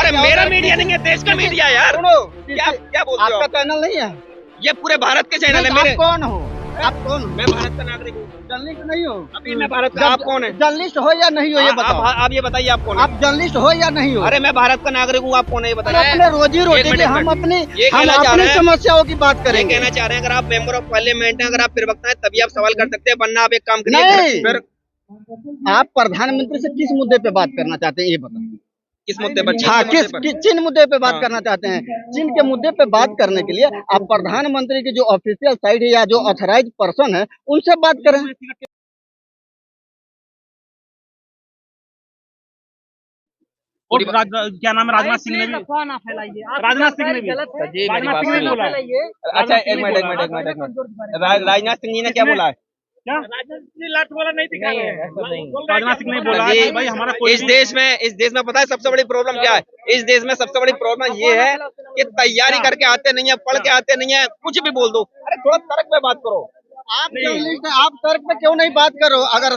अरे मेरा मीडिया नहीं है, देश का मीडिया यार। सुनो, क्या क्या बोलते हो आपका आप? चैनल नहीं है? ये पूरे भारत के चैनल है नहीं, मेरे। आप कौन हो? आप कौन हो? मैं भारत का नागरिक हूँ। जर्नलिस्ट नहीं हो? अभी मैं भारत का, आप कौन है? जर्नलिस्ट हो या नहीं हो ये बताओ। आप ये बताइए आप कौन है? आप जर्नलिस्ट हो या नहीं हो? अरे मैं भारत का नागरिक हूँ, आप कौन है ये बताइए। अपने रोजी रोटी एक के हम मिनट, अपनी ये कहना चाह रहे हैं, समस्याओं की बात ये करेंगे। कहना चाह रहे हैं अगर आप मेंबर ऑफ पार्लियामेंट हैं, अगर आप प्रवक्ता हैं तभी आप सवाल कर सकते हैं, वरना आप एक काम करिए नहीं। फिर आप प्रधानमंत्री से किस मुद्दे पे बात करना चाहते हैं ये बताओ। किस मुद्दे पर? हाँ, किन मुद्दे पे बात हाँ। करना चाहते हैं? चीन के मुद्दे पे बात करने के लिए आप प्रधानमंत्री की जो ऑफिशियल साइट है या जो ऑथराइज पर्सन है उनसे बात करें। और क्या नाम है, राजनाथ सिंह ने भी, राजनाथ सिंह ने भी, राजनाथ सिंह ने बोला है। अच्छा एक मिनट, राजनाथ सिंह जी ने क्या बोला है? क्या लाट वाला नहीं दिखा रहे हैं? राजनाथ सिंह ने बोला है भाई हमारा इस देश में पता है सबसे बड़ी प्रॉब्लम क्या है? इस देश में सबसे बड़ी प्रॉब्लम ये है कि तैयारी करके आते नहीं है, पढ़ के आते नहीं है, कुछ भी बोल दो। अरे थोड़ा तर्क में बात करो। आप जर्नलिस्ट हैं, आप तर्क पे क्यों नहीं बात करो? अगर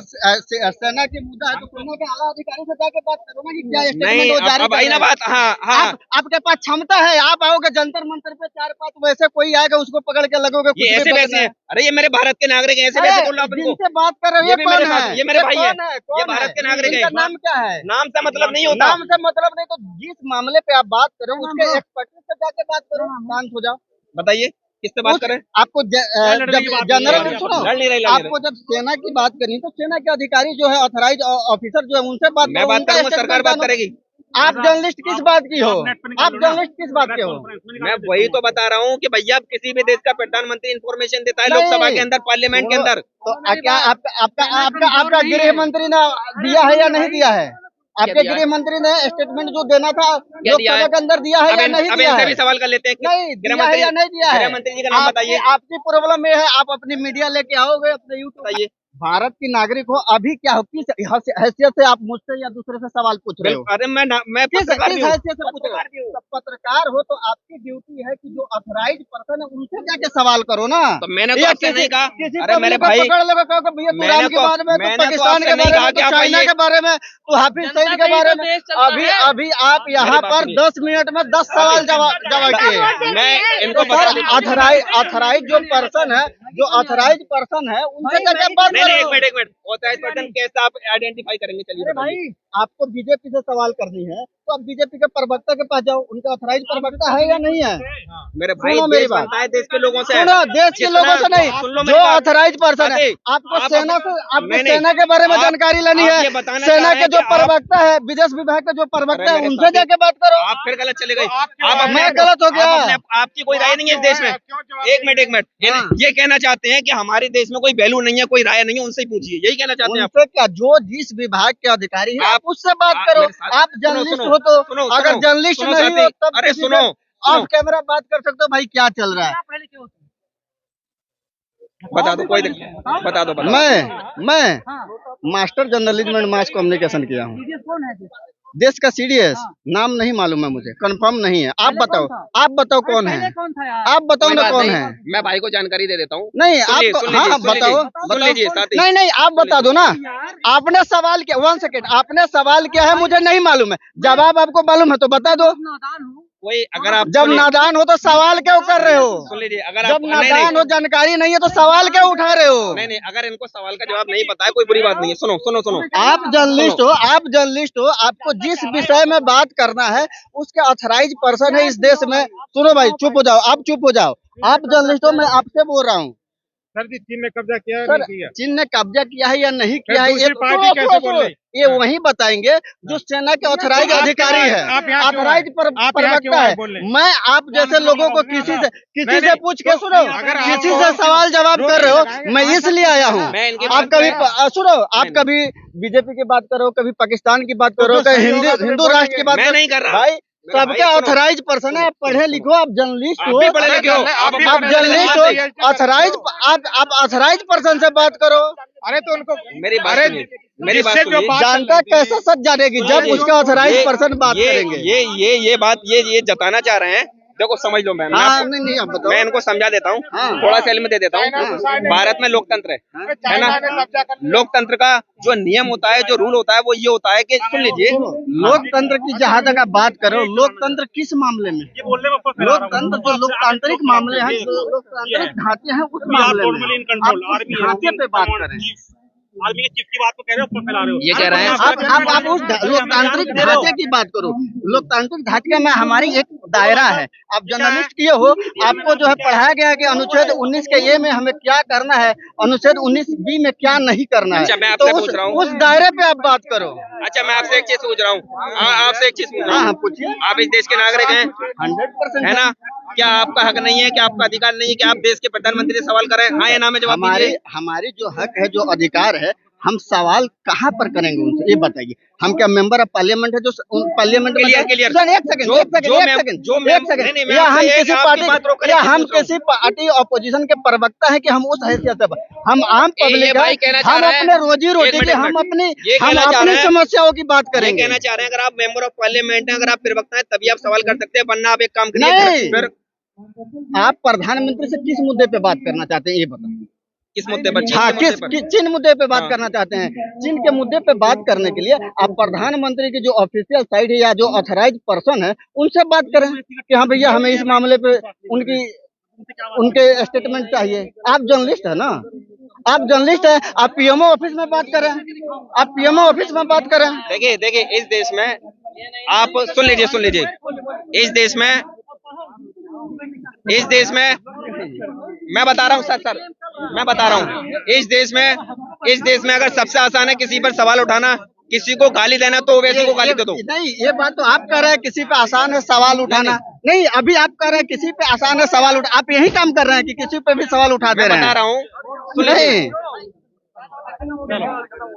सेना की मुद्दा है तो सेना के आला अधिकारी से जाके बात करो ना कि क्या नहीं स्टेटमेंट वो जारी अब आई कर ना रहे हैं। बात। हाँ हाँ, आपके पास क्षमता है, आप आओगे जंतर मंतर पे 4-5 वैसे कोई आएगा उसको पकड़ के लगोगे ये ऐसे वैसे है। अरे ये मेरे भारत के नागरिक हैं, ऐसे वैसे बोल रहा हूँ जिनसे बात कर रहे हो ये भी मेरे पास, ये मेरे भाई है, कौन ये भारत के नागरिक इनका है। नाम क्या है? नाम से मतलब नहीं होता। नाम से मतलब नहीं तो जिस मामले पे आप बात करो उसके एक्सपर्टीज से जाके बात करो, शांत हो जाओ। बताइए किससे बात करें? आपको जनरल सुनो, लड़ नहीं रही। आपको जब सेना की बात करनी तो सेना के अधिकारी जो है ऑथराइज ऑफिसर जो है उनसे बात मैं बात करूंगा, सरकार बात करेगी। आप जर्नलिस्ट किस बात की हो? आप जर्नलिस्ट किस बात के हो? मैं वही तो बता रहा हूँ कि भैया किसी भी देश का प्रधानमंत्री इंफॉर्मेशन देता है नहीं। लोकसभा के अंदर, पार्लियामेंट के अंदर। तो क्या आपका गृह मंत्री ने दिया है या नहीं दिया है? आपके गृह मंत्री ने स्टेटमेंट जो देना था लोकसभा के अंदर दिया है या नहीं अब दिया इनसे है? भी सवाल कर लेते हैं। नहीं गृह दिया है या नहीं दिया है? गृह मंत्री जी का नाम बताइए। आपकी प्रॉब्लम ये है, आप अपनी मीडिया लेके आओगे अपने यूट्यूब। बताइए। भारत की नागरिक हो, अभी क्या हो, किस हैसियत से आप मुझसे या दूसरे से सवाल पूछ रहे हो? अरे मैं किस पत्रकार भी हूँ। हैसियत से पूछ रहे हो? तो पत्रकार हो तो आपकी ड्यूटी है कि जो ऑथराइज पर्सन है उनसे जाके सवाल करो ना। तो मैंने तो आपसे नहीं कहा। अरे मेरे भाई पकड़ लोगे, कहोगे भैया तू राम के बारे में, तो पाकिस्तान के बारे में, तो चाइना के बारे में, तो हाफिज सईद के बारे में। अभी आप यहाँ पर 10 मिनट में 10 सवाल जवाब किए। मैं इनको ऑथराइज जो पर्सन है, जो ऑथराइज पर्सन है उनसे जाके बात करो। एक मिनट ऑथराइज पर्सन कैसे आप आइडेंटिफाई करेंगे? चलिए अरे भाई आपको बीजेपी से सवाल करनी है तो आप बीजेपी के प्रवक्ता के पास जाओ, उनका ऑथराइज प्रवक्ता है या नहीं है? मेरे भाई मेरी देश बात बनता है देश के लोगों से। सुनो, देश के लोगों से नहीं, जो ऑथराइज पर्सन है। आपको सेना से, आपको सेना के बारे में जानकारी लेनी है। सेना के जो प्रवक्ता है, विदेश विभाग के जो प्रवक्ता है उनसे जाके बात करो। आप फिर गलत चले गए। मैं गलत हो गया? आपकी कोई राय नहीं है इस देश में? एक मिनट ये कहना चाहते हैं कि हमारे देश में कोई वैल्यू नहीं है, कोई राय नहीं है, उनसे ही पूछिए, यही कहना चाहते हैं आप? उनसे क्या, जो जिस विभाग के अधिकारी है आप उससे बात करो। आप जर्नलिस्ट हो तो, अगर जर्नलिस्ट नहीं हो तब अरे सुनो, ऑफ कैमरा बात कर सकते हो। भाई क्या चल रहा है बता दो, कोई दिक्कत बता दो। मैं master journalism and mass communication किया हूँ। देश का सीडीएस नाम नहीं मालूम है मुझे, कंफर्म नहीं है। आप बताओ कौन है? आप बताओ ना कौन है? मैं भाई को जानकारी दे देता हूँ। नहीं आप, हाँ बताओ। नहीं आप बता दो ना। आपने सवाल किया, 1 सेकेंड, आपने सवाल किया है मुझे नहीं मालूम है, जवाब आपको मालूम है तो बता दो। वही अगर आप जब नादान हो तो सवाल क्यों कर रहे हो? सुन लीजिए, अगर जब नादान हो, जानकारी नहीं है तो सवाल क्यों उठा रहे हो? नहीं, अगर इनको सवाल का जवाब नहीं पता है कोई बुरी बात नहीं है। सुनो आप जर्नलिस्ट हो, आपको जिस विषय में बात करना है उसके ऑथराइज पर्सन है इस देश में। सुनो भाई, चुप हो जाओ, आप चुप हो जाओ। आप जर्नलिस्ट हो, मैं आपसे बोल रहा हूँ। सर जी, चीन ने कब्जा किया है सर, चीन ने कब्जा किया है या नहीं किया है ये वही बताएंगे जो सेना के ऑथराइज अधिकारी है, ऑथराइज प्रवक्ता है। मैं आप जैसे लोगों को किसी से पूछ के, सुनो, किसी से सवाल जवाब कर रहे हो, मैं इसलिए आया हूँ। आप कभी सुनो, आप कभी बीजेपी की बात करो, कभी पाकिस्तान की बात करो, कभी हिंदू राष्ट्र की बात करो। नहीं कर रहा भाई सबके ऑथराइज पर्सन है। आप पढ़े लिखो, आप जर्नलिस्ट हो, पढ़े लिखे हो, आप जर्नलिस्ट हो, ऑथराइज आप ऑथराइज पर्सन से बात करो। अरे तो उनको मेरी बात जानता कैसे सच जानेगी जब उसका ऑथराइज पर्सन बात करेंगे। ये जताना चाह रहे हैं देखो समझ लो मैं हाँ, नहीं आप बताओ। मैं इनको समझा देता हूँ, हाँ। थोड़ा सा इल्म दे देता हूँ। भारत में लोकतंत्र है ना। लोकतंत्र का जो नियम होता है, जो रूल होता है, वो ये होता है कि सुन लीजिए, लोकतंत्र की जहाँ तक आप बात करो, लोकतंत्र किस मामले में? ये बोलने में ऊपर फैला रहा हूँ। लोकतंत्र जो लोकतांत्रिक मामले हैं, जो लोकतांत्रिक ढांचे हैं, उस मामले में आप उस ढांचे पे बात करें। आर्मी के चीफ की बात को कह रहे हो, ऊपर फैला रहे हो। ये कह रहे हैं आप उस लोकतांत्रिक ढांचे की बात करो। लोकतांत्रिक ढांचे में हमारी एक दायरा है। आप जर्नलिस्ट किए हो, आपको जो है पढ़ाया गया है कि अनुच्छेद 19 के ए में हमें क्या करना है, अनुच्छेद 19 बी में क्या नहीं करना है। अच्छा, मैं तो आपसे पूछ रहा हूँ। उस दायरे पे आप बात करो। अच्छा, मैं आपसे एक चीज पूछ रहा हूँ, आपसे एक चीज पूछ रहा हाँ, हूँ, पूछिए। आप इस देश के नागरिक हैं 100% है ना। क्या आपका हक नहीं है, क्या आपका अधिकार नहीं है कि आप देश के प्रधानमंत्री से सवाल करें? हाँ या ना में जवाब दीजिए। हमारी जो हक है, जो अधिकार है, हम सवाल कहाँ पर करेंगे उनसे, ये बताइए। हम क्या मेंबर ऑफ पार्लियामेंट है जो पार्लियामेंट में? क्लियर। एक सेकंड, या हम किसी पार्टी ऑपोजिशन के प्रवक्ता है कि हम उस हैसियत से, हम आम पब्लिक है, हम अपने रोजी रोटी की, हम अपनी समस्याओं की बात करेंगे। कहना चाह रहे हैं, अगर आप मेंबर ऑफ पार्लियामेंट हैं, अगर आप प्रवक्ता हैं, तभी आप सवाल कर सकते हैं, वरना आप एक काम करिए नहीं। फिर आप प्रधानमंत्री से किस मुद्दे पे बात करना चाहते हैं, ये बताइए। किस मुद्दे पर? हाँ, चीन मुद्दे पे बात करना चाहते हैं। चीन के मुद्दे पे बात करने के लिए आप प्रधानमंत्री की जो ऑफिशियल साइट है या जो ऑथराइज पर्सन है, उनसे बात करें कि हाँ भैया, हमें इस मामले पे उनके स्टेटमेंट चाहिए। आप जर्नलिस्ट है ना, आप जर्नलिस्ट है, आप पीएमओ ऑफिस में बात करें, आप पीएमओ ऑफिस में बात करें। देखिए इस देश में आप सुन लीजिए, इस देश में मैं बता रहा हूँ सर, मैं बता रहा हूँ, इस देश में अगर सबसे आसान है किसी पर सवाल उठाना, किसी को गाली देना, तो वैसे को गाली दे दो। नहीं, ये बात तो आप कह रहे हैं किसी पे आसान है सवाल उठाना। नहीं, अभी आप कह रहे हैं किसी पे आसान है सवाल उठा, आप यही काम कर रहे हैं कि किसी पे भी सवाल उठा दे रहे हैं। बता रहा हूँ, नहीं।